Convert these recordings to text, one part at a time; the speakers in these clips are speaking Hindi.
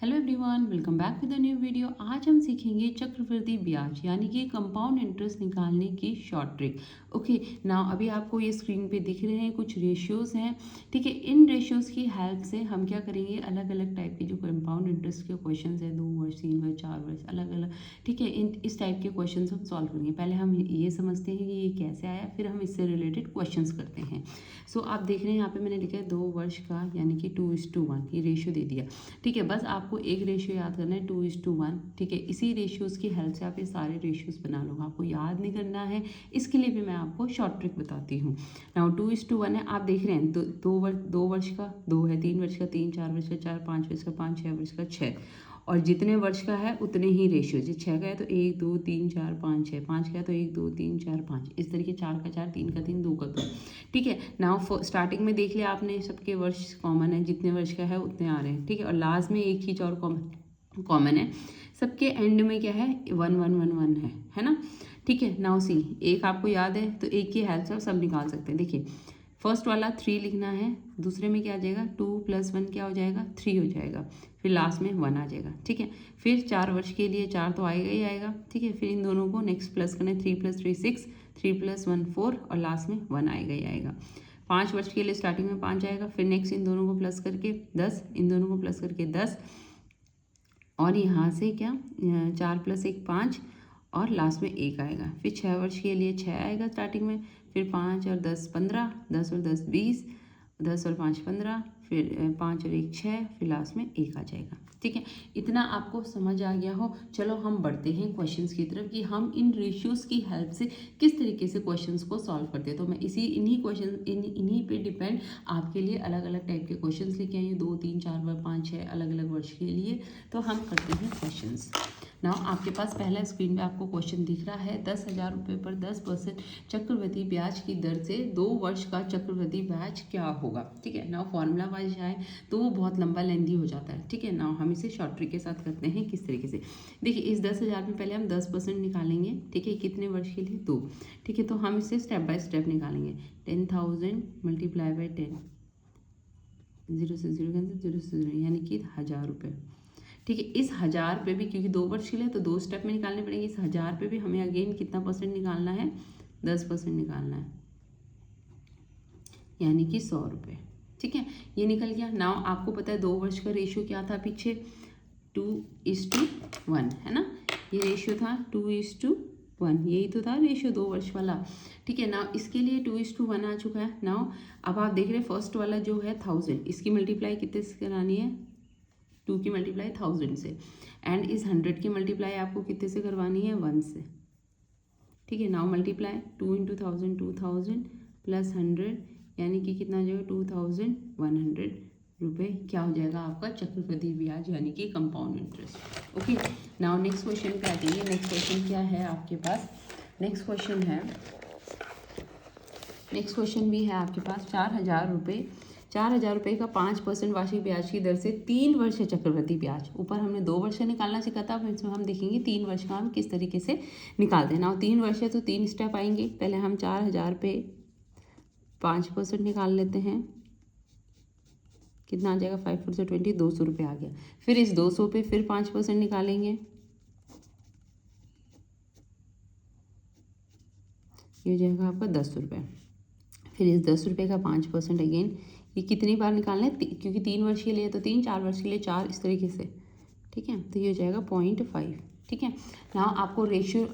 Hello everyone, welcome back with a new video. आज हम सीखेंगे चक्रवृद्धि ब्याज यानी कि कंपाउंड इंटरेस्ट निकालने की शॉर्ट ट्रिक। ओके नाउ अभी आपको ये स्क्रीन पे दिख रहे हैं कुछ रेशियोज हैं। ठीक है, इन रेशियोज की हेल्प से हम क्या करेंगे, अलग अलग टाइप के जो कंपाउंड इंटरेस्ट के क्वेश्चन है 2 वर्ष 3 वर्ष 4 वर्ष अलग अलग, ठीक है, इस टाइप के क्वेश्चन हम सॉल्व करेंगे। पहले हम ये समझते हैं कि ये कैसे आया, फिर हम इससे रिलेटेड क्वेश्चन करते हैं। सो आप देख रहे हैं यहाँ पे मैंने लिखा है 2 वर्ष का यानी कि 2:1 ये रेशियो दे दिया। ठीक है, बस आपको एक रेशियो याद करना है 2:1। ठीक है, इसी रेशियोज़ की हेल्प से आप ये सारे रेशियोज़ बना लो। आपको याद नहीं करना है, इसके लिए भी मैं आपको शॉर्ट ट्रिक बताती हूँ। नाउ 2:1 है, आप देख रहे हैं दो वर्ष का 2 है, 3 वर्ष का 3, 4 वर्ष का 4, 5 वर्ष का 5, 6 वर्ष का 6, और जितने वर्ष का है उतने ही रेशियो। जी 6 का है तो 1 2 3 4 5 6, 5 का है तो 1 2 3 4 5, इस तरीके 4 का 4, 3 का 3, 2 का 2। ठीक है, नाउ स्टार्टिंग में देख लिया आपने, सबके वर्ष कॉमन है, जितने वर्ष का है उतने आ रहे हैं। ठीक है, और लास्ट में एक चीज और कॉमन है, सबके एंड में क्या है 1 1 1 1 है ना। ठीक है, नाउ सी एक आपको याद है तो एक की हेल्प से आप सब निकाल सकते हैं। देखिए फर्स्ट वाला 3 लिखना है, दूसरे में क्या आ जाएगा 2 + 1 क्या हो जाएगा 3 हो जाएगा, फिर लास्ट में 1 आ जाएगा। ठीक है, फिर 4 वर्ष के लिए 4 तो आएगा ही आएगा। ठीक है, फिर इन दोनों को नेक्स्ट प्लस करना है, 3 + 3 6, 3 + 1 4, और लास्ट में 1 आएगा ही आएगा। 5 वर्ष के लिए स्टार्टिंग में 5 आएगा, फिर नेक्स्ट इन दोनों को प्लस करके 10, इन दोनों को प्लस करके 10, और यहाँ से क्या 4 + 1 5, और लास्ट में 1 आएगा। फिर 6 वर्ष के लिए 6 आएगा स्टार्टिंग में, फिर 5 और 10 15, 10 और 10 20, 10 और 5 15, फिर 5 और 1 6, फिर लास्ट में 1 आ जाएगा। ठीक है, इतना आपको समझ आ गया हो। चलो हम बढ़ते हैं क्वेश्चंस की तरफ कि हम इन रेशियोज की हेल्प से किस तरीके से क्वेश्चंस को सॉल्व करते हैं। तो मैं इन्हीं पे डिपेंड आपके लिए अलग अलग टाइप के क्वेश्चंस लेके आई हूँ, 2 3 4 5 6 अलग अलग वर्ष के लिए। तो हम करते हैं क्वेश्चंस। नाउ आपके पास पहला स्क्रीन पे आपको क्वेश्चन दिख रहा है, 10,000 रुपये पर 10% चक्रवृद्धि ब्याज की दर से 2 वर्ष का चक्रवृद्धि ब्याज क्या होगा। ठीक है, नाउ फॉर्मूला वाइज जाए तो वो बहुत लंबा लेंदी हो जाता है। ठीक है, नाउ हम इसे शॉर्ट ट्रिक के साथ करते हैं किस तरीके से। देखिए इस 10,000 में पहले हम 10% निकालेंगे। ठीक है, कितने वर्ष के लिए 2। ठीक है, तो हम इसे स्टेप बाय स्टेप निकालेंगे। 10,000 × 10, 0 से 0 कैंसिल, 0 से 0 यानी कि 1,000 रुपये। ठीक है, इस 1,000 पे भी क्योंकि 2 वर्ष के लिए तो 2 स्टेप में निकालने पड़ेंगे। इस 1,000 पे भी हमें अगेन कितना परसेंट निकालना है, 10% निकालना है, यानी कि 100 रुपये। ठीक है, ये निकल गया। नाउ आपको पता है 2 वर्ष का रेशियो क्या था पीछे, 2:1 है ना। ये रेशियो था 2:1, यही तो था रेशियो 2 वर्ष वाला। ठीक है, नाउ इसके लिए 2:1 आ चुका है। नाउ अब आप देख रहे हैं फर्स्ट वाला जो है 1000, इसकी मल्टीप्लाई कितने से करानी है, 2 की मल्टीप्लाई 1000 से, एंड इस 100 की मल्टीप्लाई आपको कितने से करवानी है 1 से। ठीक है, नाउ मल्टीप्लाई 2 × 1000 2000 + 100 यानी कि कितना हो जाएगा 2100 रुपये क्या हो जाएगा आपका चक्रवृद्धि ब्याज यानी कि compound interest. Okay, now next question पे आ जाइए। नेक्स्ट क्वेश्चन क्या है आपके पास, नेक्स्ट क्वेश्चन भी है आपके पास 4,000 रुपये, 4,000 रुपये का 5% वार्षिक ब्याज की दर से 3 वर्ष चक्रवृद्धि ब्याज। ऊपर हमने 2 वर्ष का निकालना सीखा था, अब इसमें हम देखेंगे 3 वर्ष का हम किस तरीके से निकालते हैं। ना 3 वर्ष है तो 3 स्टेप आएंगे। पहले हम 4,000 पे 5% निकाल लेते हैं, कितना आ जाएगा 5 4 से 20, 200 रुपये आ गया। फिर इस 200 पे फिर 5% निकालेंगे, ये हो जाएगा आपका 10 रुपये। फिर इस 10 रुपये का 5% अगेन, ये कितनी बार निकालना है क्योंकि 3 वर्ष के लिए तो 3, 4 वर्ष के लिए 4, इस तरीके से। ठीक है, तो ये हो जाएगा 0.5। ठीक है, यहाँ आपको रेशियो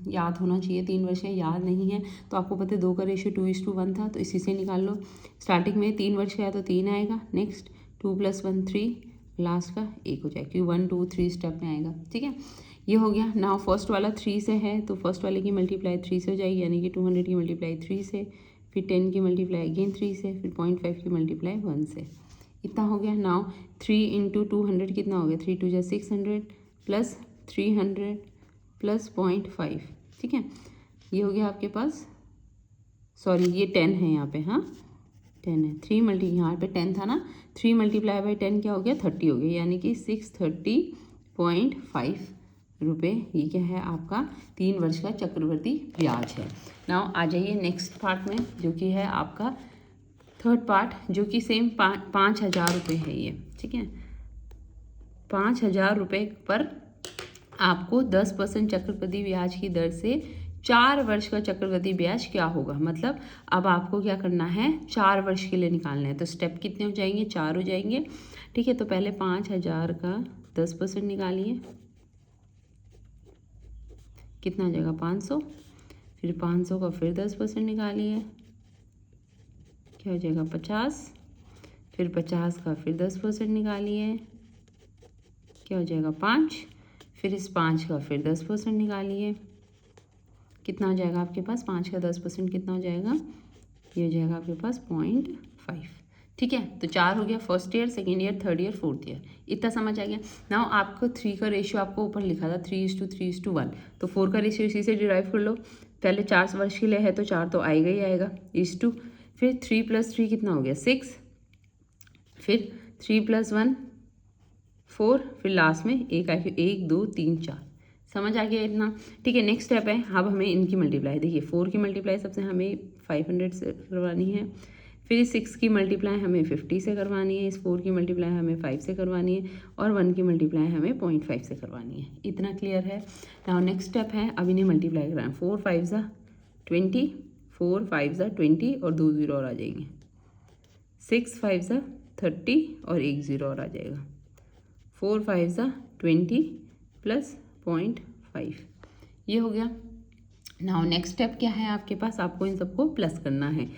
याद होना चाहिए, 3 वर्ष है याद नहीं है तो आपको पता है 2 का रेशियो 2:1 था, तो इसी से निकाल लो। स्टार्टिंग में 3 वर्ष का है तो 3 आएगा, नेक्स्ट 2 + 1 3, लास्ट का 1 हो जाएगा क्योंकि 1 2 3 स्टेप में आएगा। ठीक है, ये हो गया। नाउ फर्स्ट वाला 3 से है तो फर्स्ट वाले की मल्टीप्लाई 3 से हो जाएगी, यानी कि 200 की मल्टीप्लाई 3 से, फिर 10 की मल्टीप्लाई अगेन 3 से, फिर 0.5 की मल्टीप्लाई 1 से। इतना हो गया। नाउ 3 × 200 कितना हो गया, 3 2 = 600 + 300 + 0.5। ठीक है, ये हो गया आपके पास, सॉरी ये 10 है यहाँ पे, हाँ 10 है, 3 यहाँ पे 10 था ना, 3 × 10 क्या हो गया 30 हो गया, यानी कि 630.5 रुपये। ये क्या है आपका 3 वर्ष का चक्रवृद्धि ब्याज है। नाउ आ जाइए नेक्स्ट पार्ट में जो कि है आपका थर्ड पार्ट, जो कि सेम 5,000 रुपये है ये। ठीक है, 5,000 रुपये पर आपको 10% चक्रवृद्धि ब्याज की दर से 4 वर्ष का चक्रवृद्धि ब्याज क्या होगा। मतलब अब आपको क्या करना है, 4 वर्ष के लिए निकालना है। तो स्टेप कितने हो जाएंगे, 4 हो जाएंगे। ठीक है, तो पहले 5,000 का 10% निकालिए, कितना हो जाएगा 500। फिर 500 का फिर 10% निकालिए, क्या हो जाएगा 50। फिर 50 का फिर 10% निकालिए, क्या हो जाएगा 5। फिर इस 5 का फिर 10% निकालिए, कितना हो जाएगा आपके पास, 5 का 10% कितना हो जाएगा, ये हो जाएगा आपके पास 0.5। ठीक है, तो 4 हो गया first year, second year, third year, fourth year. इतना समझ आ गया। नाउ आपको 3 का रेशियो आपको ऊपर लिखा था 3:3:1, तो 4 का रेशियो इसी से डिराइव कर लो। पहले 4 वर्ष के लिए है तो 4 तो आएगा ही आएगा, इस टू। फिर 3 + 3 कितना हो गया 6। फिर 3 + 1 4। फिर लास्ट में एक आएगा 1 2 3 4। समझ आ गया इतना। ठीक है, नेक्स्ट स्टेप है, अब हमें इनकी मल्टीप्लाई, देखिए 4 की मल्टीप्लाई सबसे हमें 500 से करवानी है। फिर इस 6 की मल्टीप्लाई हमें 50 से करवानी है। इस 4 की मल्टीप्लाई हमें 5 से करवानी है। और 1 की मल्टीप्लाई हमें 0.5 से करवानी है। इतना क्लियर है। नाउ नेक्स्ट स्टेप है, अब इन्हें मल्टीप्लाई कराएं। 4 5 ज़ा 20, 4 5 ज़ा 20 और 2 0 और आ जाएंगे। 6 5 ज़ा 30 और 1 0 और आ जाएगा। 4 5 ज़ा 20 + 0.5, ये हो गया। नाउ नेक्स्ट स्टेप क्या है आपके पास, आपको इन सबको प्लस करना है।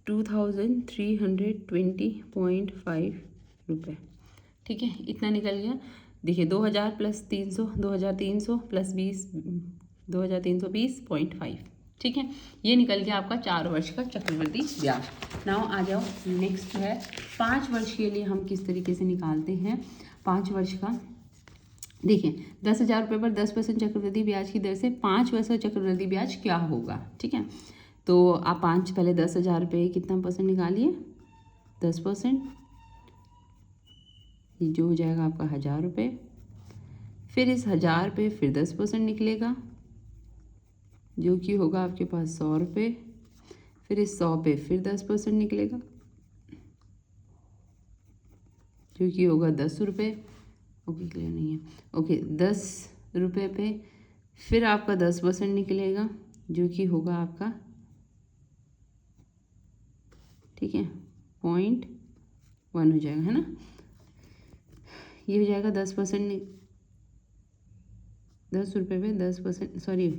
2320.5 रुपये। ठीक है, इतना निकल गया। देखिए 2000 + 300, 2300 + 20, 2320.5। ठीक है, ये निकल गया आपका 4 वर्ष का चक्रवृद्धि ब्याज। नाउ आ जाओ नेक्स्ट है 5 वर्ष के लिए हम किस तरीके से निकालते हैं। 5 वर्ष का देखिए 10,000 रुपये पर 10% चक्रवृद्धि ब्याज की दर से 5 वर्ष का चक्रवृद्धि ब्याज क्या होगा। ठीक है, तो आप पहले 10,000 रुपये कितना परसेंट निकालिए, 10%, ये जो हो जाएगा आपका 1,000 रुपये। फिर इस 1,000 पे फिर 10% निकलेगा, जो कि होगा आपके पास 100 रुपये। फिर इस 100 पे फिर 10% निकलेगा, जो कि होगा 10 रुपये। ओके, क्लियर नहीं है। ओके, 10 रुपये पे फिर आपका 10% निकलेगा, जो कि होगा आपका, ठीक है, 0.1 हो जाएगा, है ना। ये हो जाएगा 10%, 10 रुपये पे 10%, सॉरी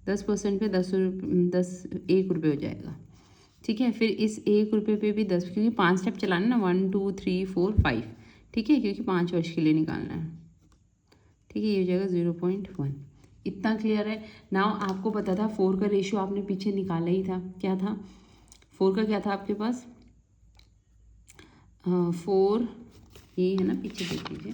10% पे 1 रुपये हो जाएगा। ठीक है, फिर इस 1 रुपये पे भी 10, क्योंकि 5 स्टेप चलाना ना, 1 2 3 4 5। ठीक है, क्योंकि 5 वर्ष के लिए निकालना है। ठीक है, ये हो जाएगा 0.1। इतना क्लियर है। नाउ आपको पता था 4 का रेशियो आपने पीछे निकाला ही था, क्या था 4 का, क्या था आपके पास 4, ये है ना, पीछे देख लीजिए।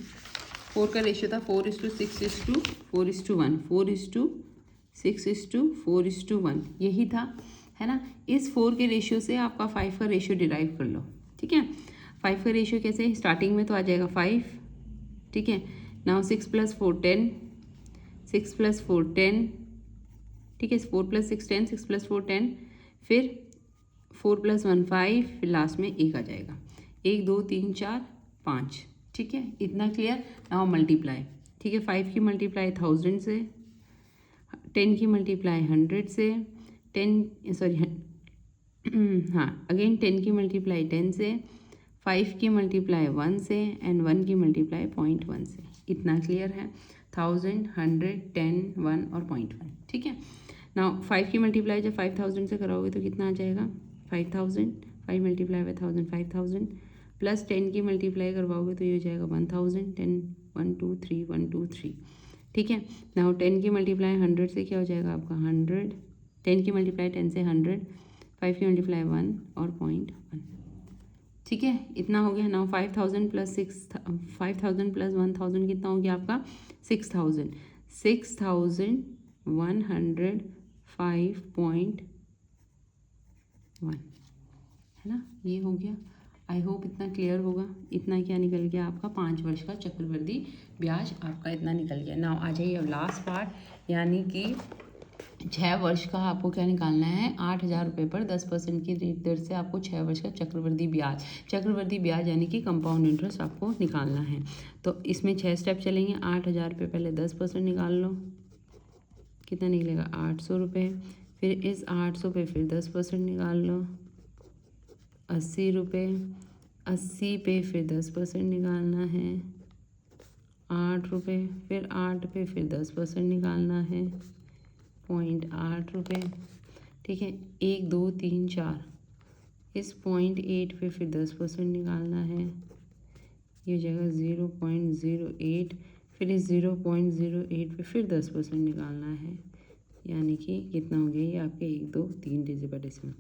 4 का रेशियो था 4:6:4:1, 4:6:4:1, यही था, है ना। इस 4 के रेशियो से आपका 5 का रेशियो डिराइव कर लो। ठीक है, 5 का रेशियो कैसे, स्टार्टिंग में तो आ जाएगा 5। ठीक है, नाउ 6 + 4 10, 6 + 4 10। ठीक है, 4 + 6 10, 6 + 4 10। फिर 4 + 1 5, फिर लास्ट में 1 आ जाएगा। 1 2 3 4 5। ठीक है, इतना क्लियर। Now multiply. ठीक है, 5 की मल्टीप्लाई 1000 से, 10 की मल्टीप्लाई 100 से, 10 सॉरी हाँ अगेन 10 की मल्टीप्लाई 10 से, 5 की मल्टीप्लाई 1 से, एंड 1 की मल्टीप्लाई 0.1 से। इतना क्लियर है। 1000, 100, 10, 1 और 0.1। ठीक है, नाउ 5 की मल्टीप्लाई जब 5000 से कराओगे तो कितना आ जाएगा 5000, 5 मल्टीप्लाई बाय 1000 5000, प्लस 10 की मल्टीप्लाई करवाओगे तो ये हो जाएगा 1000, 10 1 2 3 1 2 3। ठीक है, नाउ 10 की मल्टीप्लाई 100 से क्या हो जाएगा आपका 100, 10 की मल्टीप्लाई 10 से 100, 5 की मल्टीप्लाई 1 और 0.1। ठीक है, इतना हो गया। नाउ 5000 + 5000 + 1000 कितना हो गया आपका 6000, 6105.1, है ना, ये हो गया। आई होप इतना क्लियर होगा। इतना क्या निकल गया आपका 5 वर्ष का चक्रवृद्धि ब्याज आपका इतना निकल गया। नाउ आ जाइए अब लास्ट पार्ट, यानी कि 6 वर्ष का आपको क्या निकालना है, 8,000 रुपये पर 10% की रेट दर से आपको 6 वर्ष का चक्रवृद्धि ब्याज यानी कि कंपाउंड इंटरेस्ट आपको निकालना है। तो इसमें 6 स्टेप चलेंगे। 8,000 रुपये पहले 10% निकाल लो, कितना निकलेगा 800 रुपये। फिर इस 800 पे फिर 10% निकाल लो, 80 रुपये। 80 पे फिर 10% निकालना है, 8 रुपये। फिर 8 पे फिर 10% निकालना है, 0.8 रुपये। ठीक है, 1 2 3 4। इस 0.8 पे फिर 10% निकालना है, ये हो जाएगा 0.08। फिर इस 0.08 पे फिर 10% निकालना है, यानी कि कितना हो गया ये आपके 1 2 3 डिजिट डेसिमल।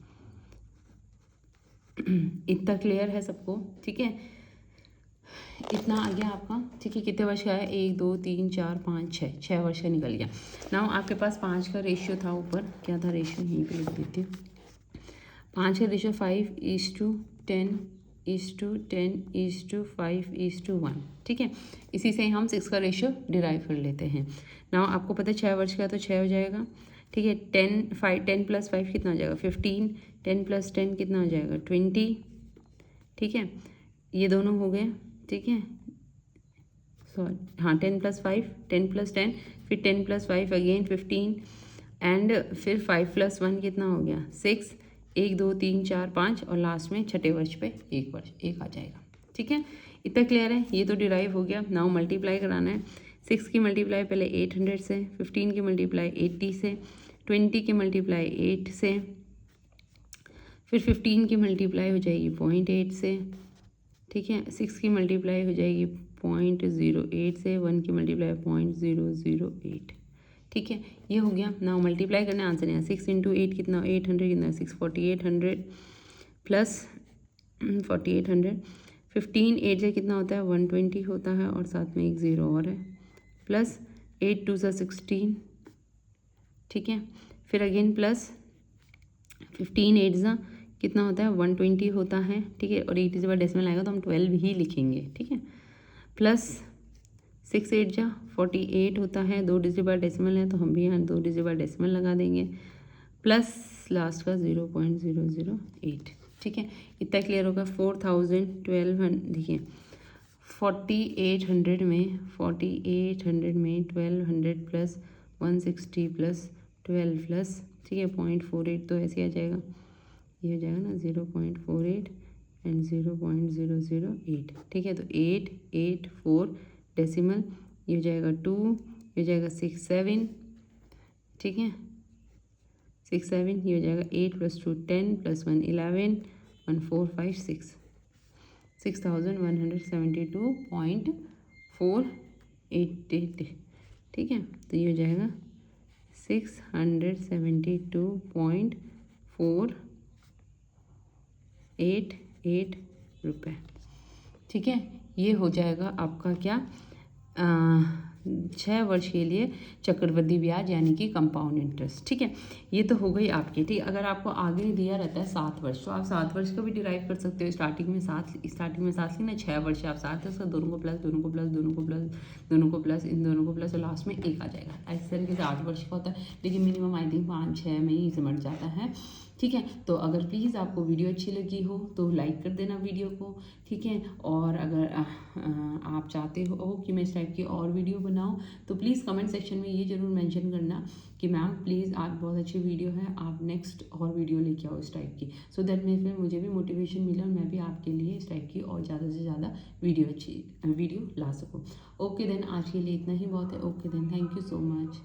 इतना क्लियर है सबको? ठीक है, इतना आ गया आपका। ठीक है, कितने वर्ष का है, 1 2 3 4 5 6, 6 वर्ष का निकल गया। नाउ आपके पास 5 का रेशियो था, ऊपर क्या था रेशियो, यहीं पे लिख देती हूँ। 5 का रेशियो 5:10:10:5:1। ठीक है, इसी से हम 6 का रेशियो डिराइव कर लेते हैं। नाउ आपको पता है 6 वर्ष का तो 6 हो जाएगा। ठीक है, 10 + 5 कितना हो जाएगा 15, 10 + 10 कितना हो जाएगा 20। ठीक है, ये दोनों हो गए। ठीक है, सॉरी हाँ 10 + 5, 10 + 10, फिर 10 + 5 अगेन 15, एंड फिर 5 + 1 कितना हो गया 6। 1 2 3 4 5 और लास्ट में छठे वर्ष पे 1 वर्ष 1 आ जाएगा। ठीक है, इतना क्लियर है? ये तो डिराइव हो गया। नाउ मल्टीप्लाई कराना है। 6 की मल्टीप्लाई पहले 800 से, 15 की मल्टीप्लाई 80 से, 20 की मल्टीप्लाई 8 से, फिर 15 की मल्टीप्लाई हो जाएगी 0.8 से। ठीक है, 6 की मल्टीप्लाई हो जाएगी 0.08 से, 1 की मल्टीप्लाई 0.008। ठीक है, ये हो गया। नाउ मल्टीप्लाई करने आंसर है 6 × 8 कितना 800 कितना 6 4800 प्लस 4800। 15 8 से कितना होता है 120 होता है, और साथ में एक 0 और है, प्लस 8 2 = 16। ठीक है, फिर अगेन प्लस 15 8 सा कितना होता है 120 होता है। ठीक है, और 80 से बाद डेसिमल आएगा तो हम 12 ही लिखेंगे। ठीक है, प्लस 6 8 जा 48 होता है, 2 डिजिट बाद डेसिमल है तो हम भी यहाँ 2 डिजिट बाद डेसिमल लगा देंगे, प्लस लास्ट का 0.008। ठीक है, इतना क्लियर होगा। 4012 देखिए 4800 में 1200 प्लस 160 प्लस 12 प्लस, ठीक है 0.48 तो ऐसे आ जाएगा, ये हो जाएगा ना 0.48 एंड 0.008। ठीक है, तो 884 डेसिमल, ये हो जाएगा 2, ये हो जाएगा 6 7। ठीक है, 6 7, ये हो जाएगा 8 + 2 10 + 1 11 1 4 5 6 6172.488। ठीक है, तो ये हो जाएगा 672.488 रुपये। ठीक है, ये हो जाएगा आपका क्या 6 वर्ष के लिए चक्रवृद्धि ब्याज यानी कि कंपाउंड इंटरेस्ट। ठीक है, ये तो हो गई आपकी। ठीक, अगर आपको आगे दिया रहता है 7 वर्ष तो आप 7 वर्ष का भी डिराइव कर सकते हो। स्टार्टिंग में 7 लेना, 6 वर्ष आप 7 है, दोनों को प्लस दोनों को प्लस दोनों को प्लस दोनों को प्लस इन दोनों को प्लस और लास्ट में 1 आ जाएगा। इस तरीके से 8 वर्ष का होता है, लेकिन मिनिमम आई थिंक 5-6 में ही समझ जाता है। ठीक है, तो अगर प्लीज़ आपको वीडियो अच्छी लगी हो तो लाइक कर देना वीडियो को। ठीक है, और अगर आप चाहते हो कि मैं इस टाइप की और वीडियो बनाऊं तो प्लीज़ कमेंट सेक्शन में ये ज़रूर मेंशन करना कि मैम प्लीज़ आप बहुत अच्छी वीडियो है, आप नेक्स्ट और वीडियो लेके आओ इस टाइप की, सो दैट मुझे भी मोटिवेशन मिला और मैं भी आपके लिए इस टाइप की और ज़्यादा से ज़्यादा वीडियो ला सकूँ। ओके देन, आज के लिए इतना ही बहुत है। Okay then, thank you so much.